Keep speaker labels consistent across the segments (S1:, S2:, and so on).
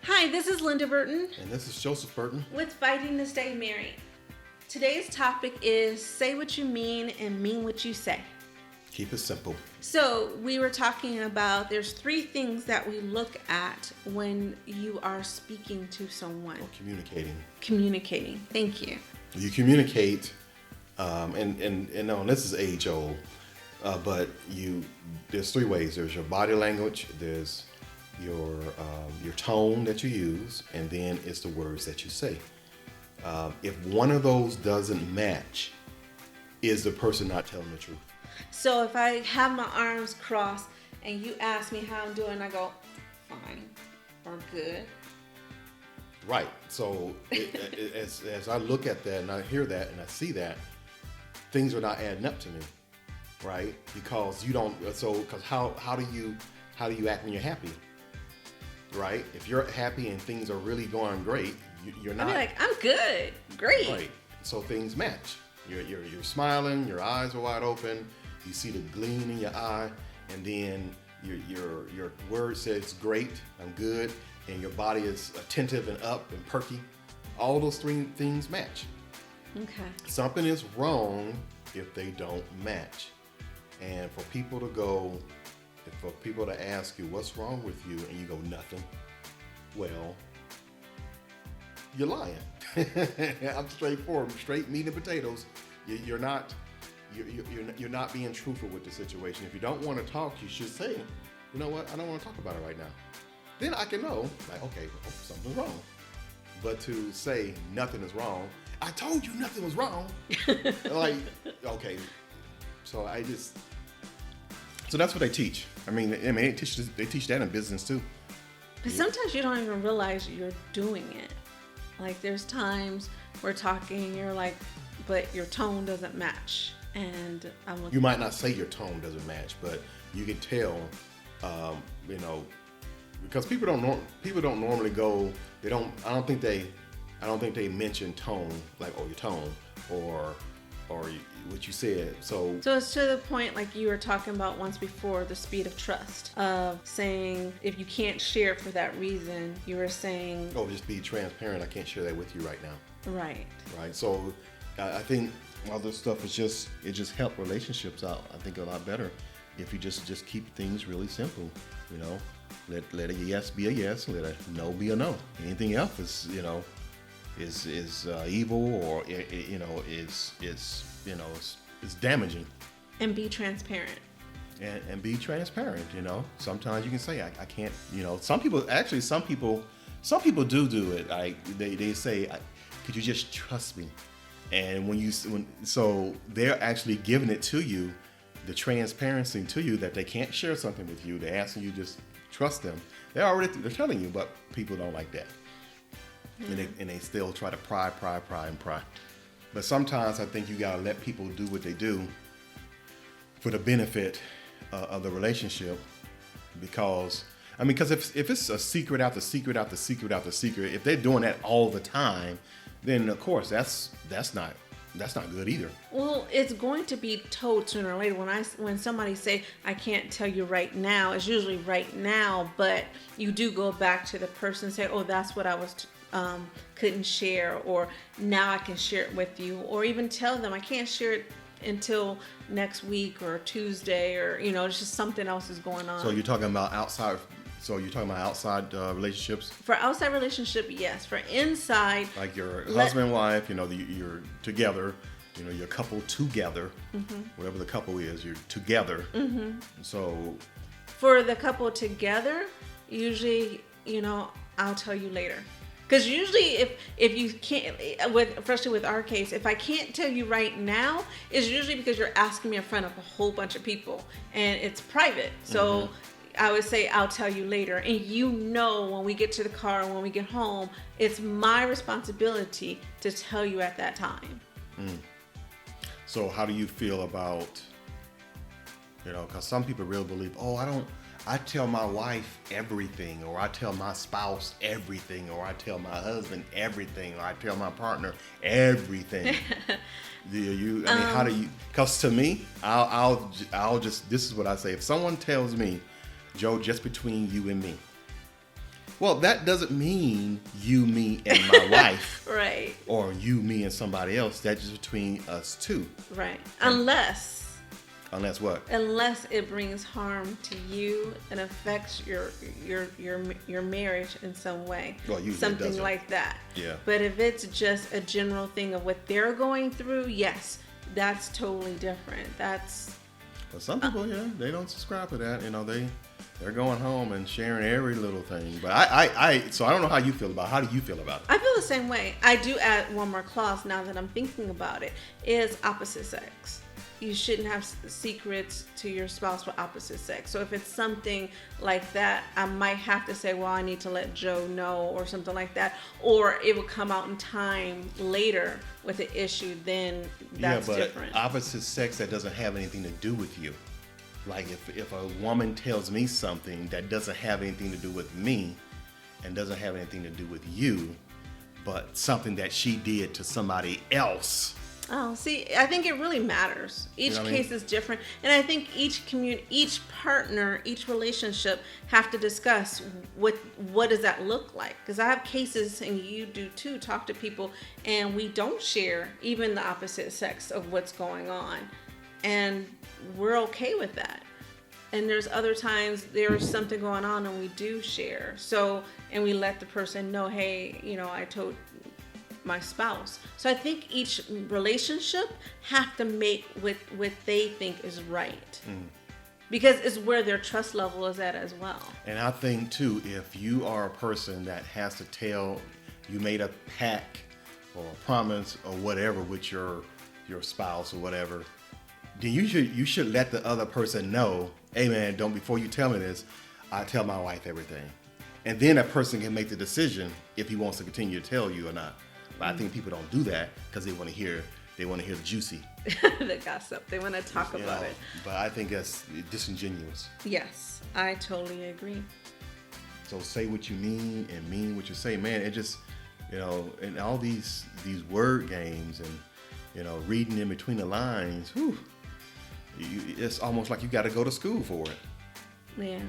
S1: Hi, this is Linda Burton
S2: And this is Joseph Burton.
S1: with Fighting to Stay Married. Today's topic is say what you mean and mean what you say.
S2: Keep it simple.
S1: So, we were talking about there's three things that we look at when you are speaking to someone.
S2: Or communicating.
S1: Communicating. Thank you.
S2: You communicate, and this is age old, but there's three ways. There's your body language, there's your tone that you use, and then it's the words that you say. If one of those doesn't match, is the person not telling the truth?
S1: So, if I have my arms crossed and you ask me how I'm doing, I go, fine or good.
S2: Right. So as I look at that and I hear that and I see that, things are not adding up to me, right? Because you don't. So because how do you act when you're happy, right? If you're happy and things are really going great, you're not.
S1: I'll be like, I'm good, great.
S2: Right. So things match. You're smiling. Your eyes are wide open. You see the gleam in your eye, and then your word says great. I'm good. And your body is attentive and up and perky. All those three things match.
S1: Okay.
S2: Something is wrong if they don't match. And for people to ask you what's wrong with you and you go nothing, well, you're lying. I'm straightforward, straight meat and potatoes. You're not being truthful with the situation. If you don't want to talk, you should say, you know what, I don't want to talk about it right now. Then I can know, like, okay, something's wrong. But to say nothing is wrong, I told you nothing was wrong. Like, okay. So that's what they teach. They teach that in business too.
S1: But sometimes you don't even realize you're doing it. Like there's times we're talking, you're like, but your tone doesn't match. And I'm looking.
S2: You might not say your tone doesn't match, but you can tell, because people don't normally go. I don't think they mention tone, like, your tone or what you said. So
S1: it's to the point, like you were talking about once before, the speed of trust of saying if you can't share it for that reason, you were saying,
S2: just be transparent. I can't share that with you right now.
S1: Right.
S2: So I think all this stuff it just help relationships out, I think, a lot better if you just keep things really simple. Let a yes be a yes, let a no be a no. Anything else is evil, or is damaging.
S1: And be transparent.
S2: And be transparent. Sometimes you can say I can't. Some people do it. Like they say, could you just trust me? And so they're actually giving it to you, the transparency to you that they can't share something with you. They're asking you just trust them. They're telling you, but people don't like that. Mm-hmm. And they still try to pry. But sometimes I think you gotta let people do what they do for the benefit of the relationship, because if it's a secret after secret after secret after secret, if they're doing that all the time, then of course that's not good either.
S1: Well, it's going to be told sooner or later. When somebody say I can't tell you right now, it's usually right now, but you do go back to the person and say, oh, that's what I was couldn't share, or now I can share it with you, or even tell them I can't share it until next week or Tuesday, or it's just something else is going on.
S2: So you're talking about outside. So you're talking about outside relationships?
S1: For outside relationship, yes. For inside,
S2: like your husband and wife, you're together, your couple together, mm-hmm. Whatever the couple is, you're together. Mm-hmm. So
S1: for the couple together, usually, I'll tell you later. Because usually if you can't, especially with our case, if I can't tell you right now, it's usually because you're asking me in front of a whole bunch of people and it's private. So mm-hmm. I would say, I'll tell you later. And when we get to the car, when we get home, it's my responsibility to tell you at that time.
S2: Mm. So how do you feel about, because some people really believe, I tell my wife everything, or I tell my spouse everything, or I tell my husband everything, or I tell my partner everything. How do you, because to me, I'll just, this is what I say. If someone tells me, Joe, just between you and me, Well, that doesn't mean you, me, and my wife,
S1: Right.
S2: or you, me, and somebody else. That's just between us two.
S1: Right.
S2: Unless what?
S1: Unless it brings harm to you and affects your marriage in some way.
S2: Well, usually it
S1: something
S2: doesn't.
S1: like that.
S2: Yeah.
S1: But if it's just a general thing of what they're going through, yes, that's totally different. That's
S2: But some people, they don't subscribe to that. They're going home and sharing every little thing. But so I don't know how you feel about it. How do you feel about it?
S1: I feel the same way. I do add one more clause now that I'm thinking about it, is opposite sex. You shouldn't have secrets to your spouse with opposite sex. So if it's something like that, I might have to say, well, I need to let Joe know or something like that. Or it will come out in time later with the issue, then that's different.
S2: Opposite sex, that doesn't have anything to do with you. Like if a woman tells me something that doesn't have anything to do with me and doesn't have anything to do with you, but something that she did to somebody else.
S1: Oh, see, I think it really matters. Each case is different, and I think each partner, each relationship have to discuss what does that look like. Because I have cases, and you do too, talk to people, and we don't share even the opposite sex of what's going on, and we're okay with that. And there's other times there's something going on, and we do share. So, and we let the person know, hey, I told my spouse. So I think each relationship have to make what they think is right. Because it's where their trust level is at as well.
S2: And I think too, if you are a person that has to tell, you made a pact or a promise or whatever with your spouse or whatever, then you should let the other person know, hey man, before you tell me this, I tell my wife everything. And then that person can make the decision if he wants to continue to tell you or not. But I think people don't do that because they want to hear the juicy.
S1: The gossip. They want to talk about it.
S2: But I think that's disingenuous.
S1: Yes, I totally agree.
S2: So say what you mean and mean what you say, man. It just, and all these word games and reading in between the lines. Whew, it's almost like you got to go to school for it.
S1: Yeah.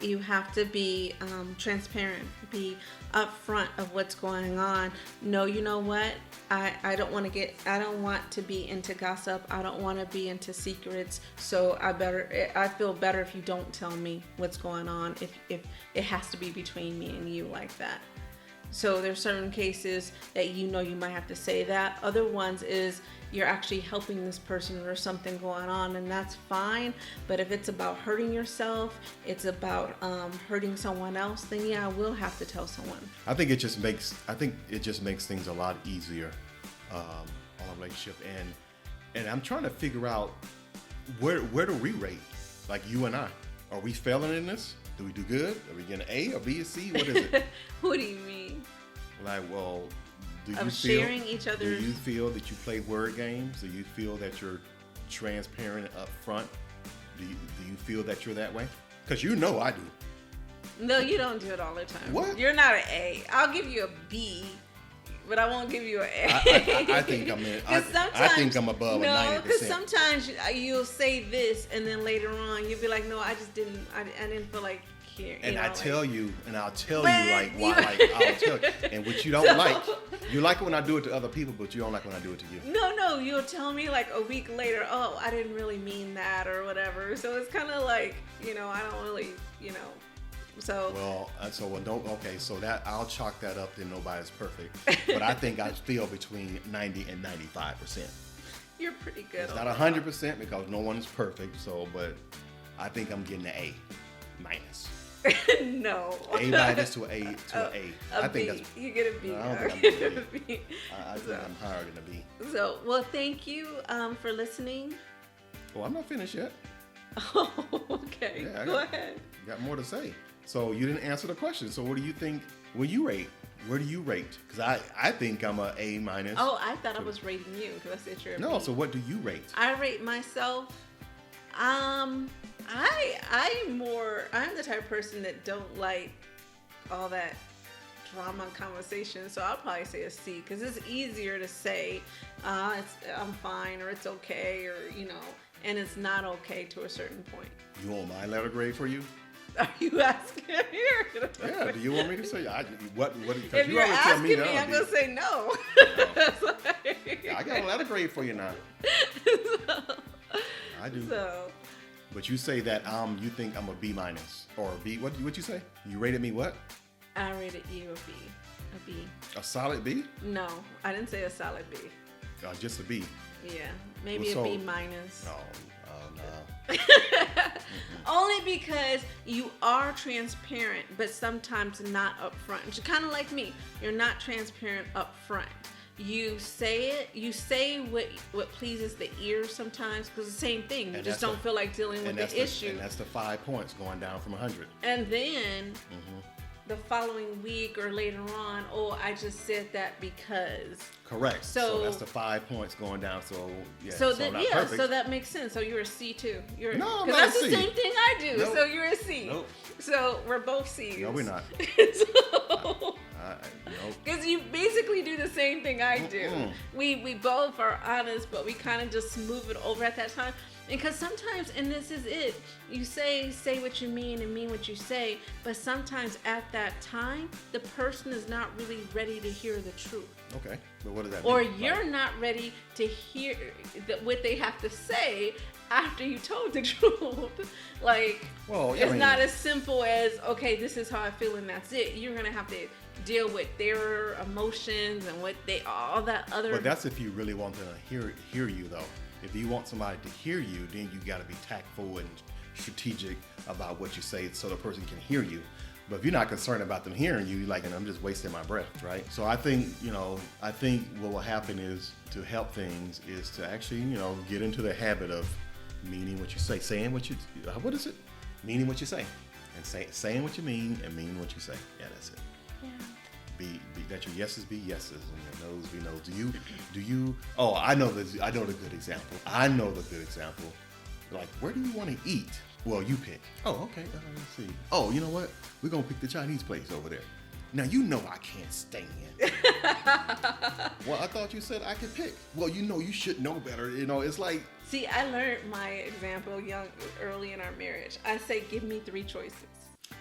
S1: You have to be transparent, be upfront of what's going on. No, you know what? I don't want to be into gossip. I don't want to be into secrets. So I feel better if you don't tell me what's going on. If it has to be between me and you like that. So there's certain cases that you might have to say that. Other ones is you're actually helping this person or there's something going on, and that's fine. But if it's about hurting yourself, it's about hurting someone else, then yeah, I will have to tell someone.
S2: I think it just makes things a lot easier on a relationship. And I'm trying to figure out where do we rate, like you and I. Are we failing in this? Do we do good? Are we getting an A or B or C? What is it?
S1: What do you mean?
S2: Like, well,
S1: sharing each other's.
S2: Do you feel that you play word games? Do you feel that you're transparent and upfront? Do you feel that you're that way? Because I do.
S1: No, you don't do it all the time.
S2: What?
S1: You're not an A. I'll give you a B, but I won't give you an A.
S2: I think I'm in. I think I'm above a 90%.
S1: No, because sometimes you'll say this, and then later on you'll be like, no, I just didn't. I didn't feel like.
S2: And I'll tell you like why, like I'll tell you, and what you don't like, you like it when I do it to other people, but you don't like when I do it to you.
S1: No, you'll tell me like a week later, oh, I didn't really mean that or whatever. So it's kind of like, I don't really, so. So that I'll chalk that up to nobody's perfect, but I think I feel between 90 and 95%. You're pretty good.
S2: It's not 100% because no one is perfect. So, but I think I'm getting an A minus.
S1: No.
S2: A minus to an A. I think
S1: B. You get a B.
S2: No, I don't think I'm a B. I think I'm higher than a B.
S1: So, well, thank you for listening.
S2: Well, I'm not finished yet.
S1: Oh, okay. Yeah, Go ahead.
S2: Got more to say. So you didn't answer the question. So what do you think? Will you rate? Where do you rate? Because I think I'm a A minus.
S1: Oh, I thought I was rating you because I said you're a B.
S2: No. So what do you rate?
S1: I rate myself. I'm the type of person that don't like all that drama conversation, so I'll probably say a C because it's easier to say I'm fine or it's okay or and it's not okay to a certain point.
S2: You want my letter grade for you?
S1: Are you asking me?
S2: Yeah. Do you want me to say what? Because
S1: If
S2: you
S1: you're
S2: always tell
S1: asking
S2: me
S1: me,
S2: that
S1: I'm gonna say no.
S2: Yeah, I got a letter grade for you now. I do.
S1: So
S2: But you say that you think I'm a B minus or a B. What you say? You rated me what?
S1: I rated you a B. A B.
S2: A solid B?
S1: No, I didn't say a solid B.
S2: Just a B.
S1: Yeah, maybe
S2: Well, so-
S1: a B minus.
S2: No. No.
S1: Only because you are transparent, but sometimes not upfront. It's kind of like me. You're not transparent upfront. You say it. You say what pleases the ear sometimes, because the same thing. You
S2: And
S1: just
S2: that's
S1: don't feel like dealing with the issue.
S2: And that's the 5 points going down from 100.
S1: And then the following week or later on, oh, I just said that because.
S2: Correct. So
S1: So-
S2: that's the 5 points going down. So yeah.
S1: So that
S2: not
S1: yeah,
S2: perfect.
S1: so that makes sense. So you're a C too. You're
S2: No, I'm
S1: because
S2: not
S1: that's
S2: a
S1: the
S2: C.
S1: same thing I do.
S2: Nope.
S1: So you're a C.
S2: Nope.
S1: So we're both C's.
S2: No, we're not.
S1: So,
S2: Nope.
S1: because you basically do the same thing I do.
S2: Mm-mm.
S1: We both are honest, but we kind of just move it over at that time. Because sometimes, and this is it, you say what you mean and mean what you say, but sometimes at that time, the person is not really ready to hear the truth.
S2: Okay. But what does that
S1: Or
S2: mean?
S1: you're not ready to hear what they have to say after you told the truth. Like,
S2: Well,
S1: it's not as simple as, okay, this is how I feel and that's it. You're going to have to deal with their emotions and what they, all that other.
S2: But that's if you really want them to hear you, though. If you want somebody to hear you, then you got to be tactful and strategic about what you say so the person can hear you. But if you're not concerned about them hearing you, you're like, and I'm just wasting my breath, right? So I think, I think what will happen is to help things is to actually, get into the habit of meaning what you say, saying what you, what is it? Meaning what you say, and saying what you mean and meaning what you say. Yeah, that's it.
S1: Yeah.
S2: Be that your yeses be yeses and your noes be noes. Do you? Oh, I know the good example. Like, where do you want to eat? Well, you pick. Oh, okay. Let's see. Oh, you know what? We're gonna pick the Chinese place over there. Now you know I can't stand. Well, I thought you said I could pick. Well, you should know better. It's like.
S1: See, I learned my example early in our marriage. I say, give me 3 choices.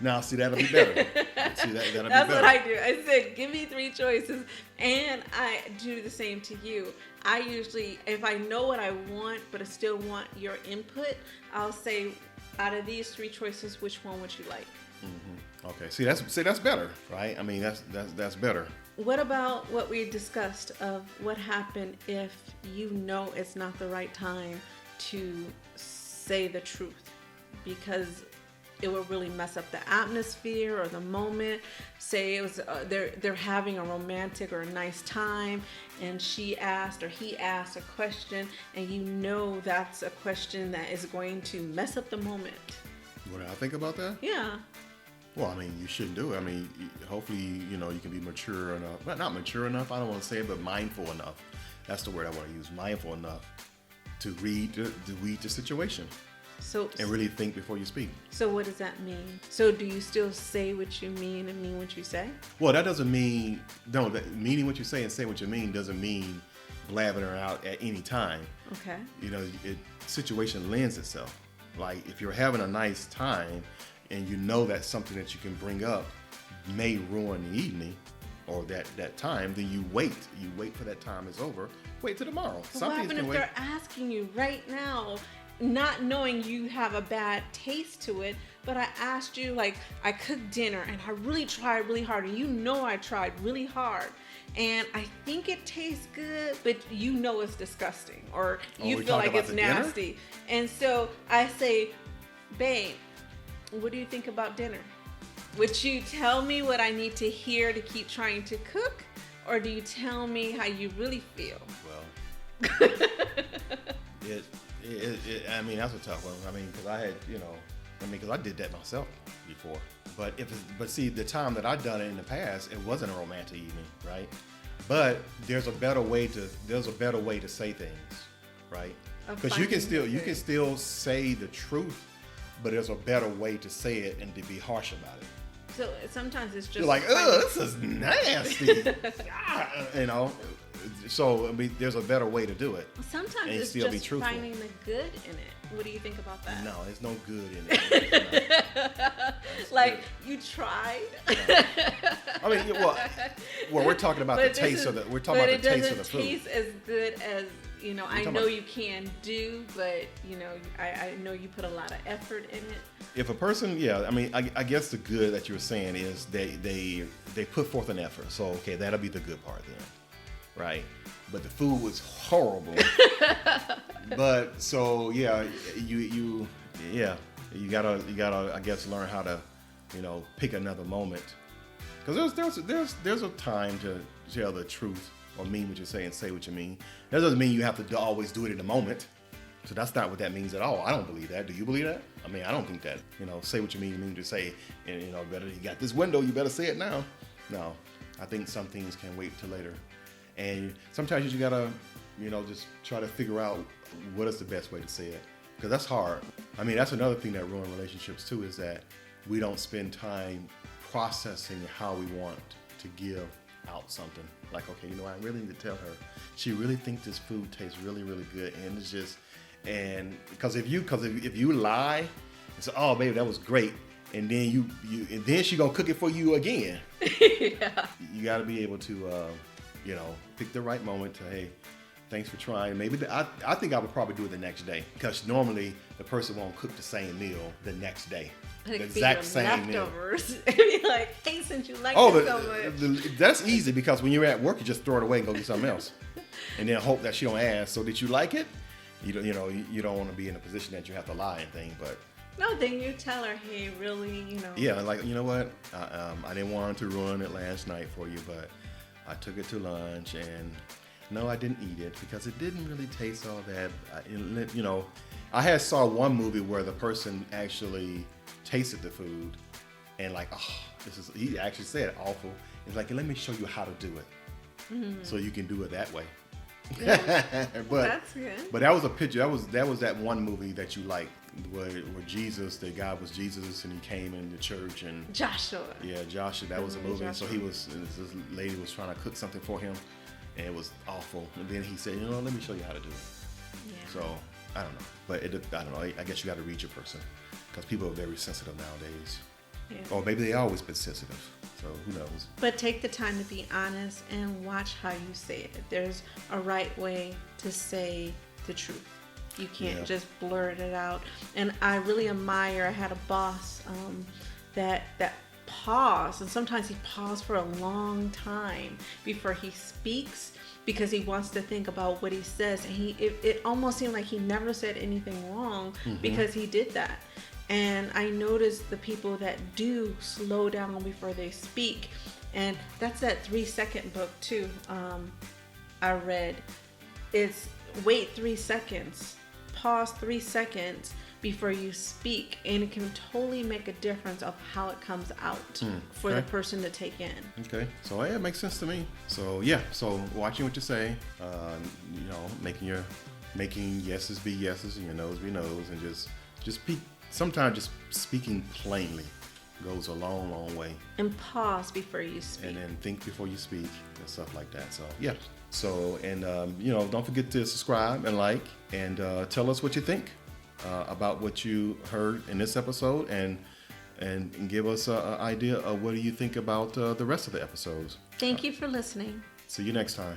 S2: Now, see, that'll be better. See, that'll be better.
S1: That's what I do. I said, give me 3 choices. And I do the same to you. I usually, if I know what I want, but I still want your input, I'll say, out of these 3 choices, which one would you like?
S2: Mm-hmm. Okay. See, that's better, right? I mean, that's better.
S1: What about what we discussed of what happened if you know it's not the right time to say the truth because it will really mess up the atmosphere or the moment. Say it was they're having a romantic or a nice time, and she asked or he asked a question, and you know that's a question that is going to mess up the moment.
S2: What do I think about that?
S1: Yeah.
S2: Well, I mean, you shouldn't do it. I mean, hopefully, you can be mature enough. Well, not mature enough, I don't want to say it, but mindful enough. That's the word I want to use. Mindful enough to read the situation. And really think before you speak. So
S1: what does that mean? So do you still say what you mean and mean what you say?
S2: Well, that doesn't mean, meaning what you say and say what you mean doesn't mean blabbing her out at any time.
S1: Okay.
S2: Situation lends itself. Like if you're having a nice time and you know that's something that you can bring up may ruin the evening or that time, then you wait. You wait for that time is over. Wait till tomorrow.
S1: But what happens if they're asking you right now, not knowing you have a bad taste to it, but I asked you, like, I cooked dinner and I really tried really hard, and I tried really hard, and I think it tastes good, but it's disgusting, or you feel like it's nasty. And so I say, babe, what do you think about dinner? Would you tell me what I need to hear to keep trying to cook, or do you tell me how you really feel?
S2: Well, I mean, that's a tough one. I mean, because I had, because I did that myself before. But see, the time that I've done it in the past, it wasn't a romantic evening, right? But there's a better way to say things, right? Because you can still say the truth, but there's a better way to say it and to be harsh about it.
S1: So sometimes it's just
S2: you're like, oh, this is nasty, So I mean, there's a better way to do it.
S1: Sometimes
S2: and
S1: it's
S2: still
S1: just
S2: be truthful.
S1: finding the good in it. What do you think about that?
S2: No, there's no good in it.
S1: Like you tried.
S2: I mean, well, we're talking about the taste of the. We're talking about the taste of the food.
S1: But it doesn't taste as good as I know you can do, but I know you put a lot of effort in it.
S2: If a person, yeah, I mean, I guess the good that you were saying is they put forth an effort. So okay, that'll be the good part then, right? But the food was horrible. But so yeah, you gotta I guess learn how to pick another moment, because there's a time to tell the truth or mean what you say and say what you mean. That doesn't mean you have to always do it in the moment. So that's not what that means at all. I don't believe that. Do you believe that? I mean, I don't think that. Say what you mean what you say, and better you got this window, you better say it now. No, I think some things can wait till later, and sometimes you just gotta just try to figure out what is the best way to say it, because that's hard. I mean, that's another thing that ruins relationships too, is that we don't spend time processing how we want to give out something. Like, okay, I really need to tell her. She really thinks this food tastes really, really good, and it's just, and because if you lie and say, oh baby, that was great, and then and then she gonna cook it for you again.
S1: Yeah.
S2: You got to be able to, pick the right moment to, hey, thanks for trying. Maybe I think I would probably do it the next day, because normally the person won't cook the same meal the next day.
S1: Like
S2: the exact same
S1: leftovers. And be like, hey, since you like it so much.
S2: That's easy, because when you're at work, you just throw it away and go do something else, and then hope that she don't ask. So did you like it? You don't want to be in a position that you have to lie and thing, but.
S1: No, then you tell her, hey, really,
S2: Yeah, like, you know what? I didn't want to ruin it last night for you, but I took it to lunch, and no, I didn't eat it because it didn't really taste all that. I saw one movie where the person actually tasted the food and like, oh, he actually said awful. It's like, let me show you how to do it, so you can do it that way.
S1: Yeah.
S2: But
S1: that's good.
S2: But that was a picture. That was that one movie that you liked, where Jesus, the guy was Jesus, and he came in the church, and
S1: Joshua.
S2: Yeah, Joshua. That was a movie.
S1: Joshua.
S2: So this lady was trying to cook something for him, and it was awful. And then he said, let me show you how to do it.
S1: Yeah.
S2: So I don't know, but I don't know. I guess you got to read your person, because people are very sensitive nowadays.
S1: Yeah.
S2: Or maybe they always been sensitive. So who knows?
S1: But take the time to be honest and watch how you say it. There's a right way to say the truth. You can't just blurt it out. And I really admire, I had a boss that paused, and sometimes he paused for a long time before he speaks, because he wants to think about what he says. And it almost seemed like he never said anything wrong because he did that. And I noticed the people that do slow down before they speak. And that's that 3-second book too. I read. It's wait 3 seconds, pause 3 seconds before you speak, and it can totally make a difference of how it comes out for the person to take in.
S2: Okay, so yeah, it makes sense to me. So yeah, so watching what you say, making yeses be yeses and your noes be noes, and just speak. Sometimes just speaking plainly goes a long, long way.
S1: And pause before you speak.
S2: And then think before you speak and stuff like that. So yeah. So, and don't forget to subscribe and like, and tell us what you think about what you heard in this episode, and give us an idea of what do you think about the rest of the episodes.
S1: Thank you for listening.
S2: See you next time.